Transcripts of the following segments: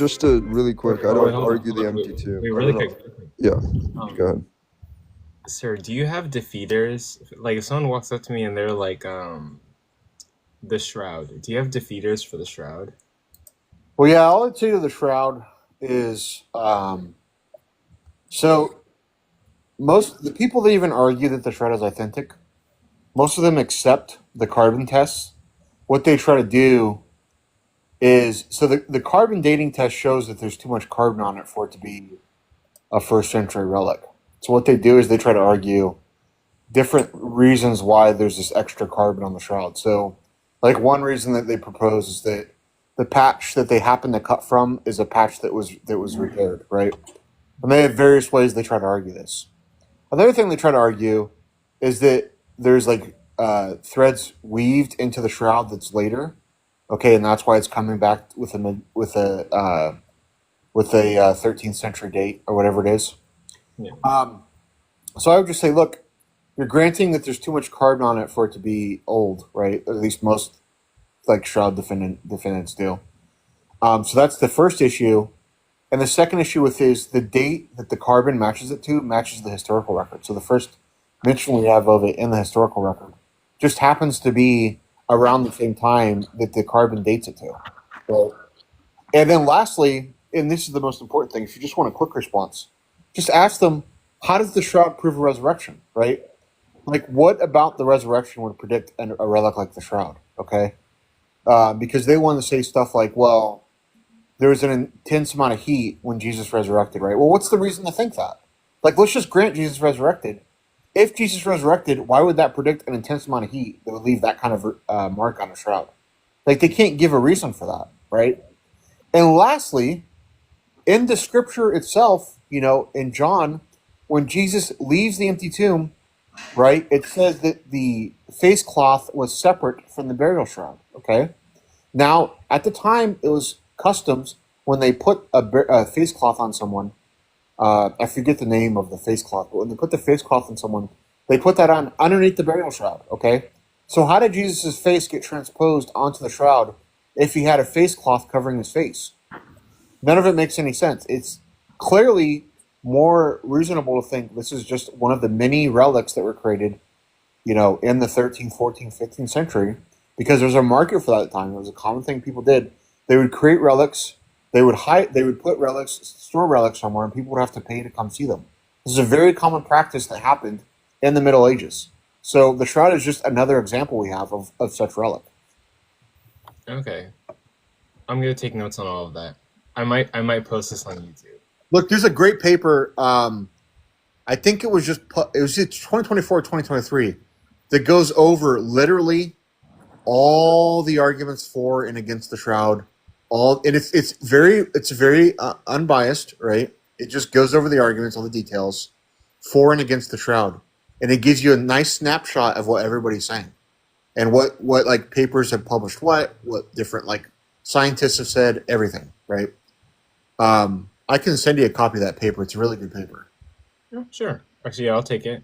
just a really quick. I don't hold on, argue the empty tomb. wait, I really don't know. quick. Yeah, go Um, ahead. sir, do you have defeaters? Like, if someone walks up to me and they're like, the Shroud. Do you have defeaters for the Shroud? Well, yeah, all I'd say to the Shroud is so most the people that even argue that the Shroud is authentic, most of them accept the carbon tests. What they try to do is so the carbon dating test shows that there's too much carbon on it for it to be a first century relic. So what they do is they try to argue different reasons why there's this extra carbon on the Shroud. So, like one reason that they propose is that the patch that they happen to cut from is a patch that was repaired, right? And they have various ways they try to argue this. Another thing they try to argue is that there's like threads weaved into the Shroud that's later, okay, and that's why it's coming back with a 13th century date or whatever it is. Yeah. So I would just say, look, you're granting that there's too much carbon on it for it to be old, right? At least most like Shroud defendants do. So that's the first issue. And the second issue with is the date that the carbon matches it to matches the historical record. So the first mention we have of it in the historical record just happens to be around the same time that the carbon dates it to. Right? And then lastly, and this is the most important thing, if you just want a quick response, just ask them, how does the Shroud prove a resurrection, right? Like, what about the resurrection would predict a relic like the Shroud, okay? Because they want to say stuff like, well, there was an intense amount of heat when Jesus resurrected, right? Well, what's the reason to think that? Like, let's just grant Jesus resurrected. If Jesus resurrected, why would that predict an intense amount of heat that would leave that kind of mark on a Shroud? Like, they can't give a reason for that, right? And lastly, in the scripture itself, in John, when Jesus leaves the empty tomb, right, it says that the face cloth was separate from the burial shroud, okay? Now, at the time, it was customs when they put a face cloth on someone, I forget the name of the face cloth, but when they put the face cloth on someone, they put that on underneath the burial shroud, okay? So how did Jesus' face get transposed onto the shroud if he had a face cloth covering his face? None of it makes any sense. It's clearly more reasonable to think this is just one of the many relics that were created, in the 13th, 14th, 15th century, because there's a market for that at the time. It was a common thing people did. They would create relics, they would put relics, store relics somewhere, and people would have to pay to come see them. This is a very common practice that happened in the Middle Ages. So the Shroud is just another example we have of such relic. Okay. I'm gonna take notes on all of that. I might post this on YouTube. Look, there's a great paper. I think it was 2024, 2023 that goes over literally all the arguments for and against the Shroud. It's very unbiased, right? It just goes over the arguments, all the details for and against the Shroud, and it gives you a nice snapshot of what everybody's saying and what like papers have published, what different like scientists have said, everything, right? I can send you a copy of that paper. It's a really good paper. Oh, sure. Actually, yeah, I'll take it.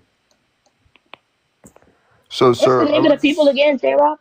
So, What's the sir, name of the people again, J-Rob?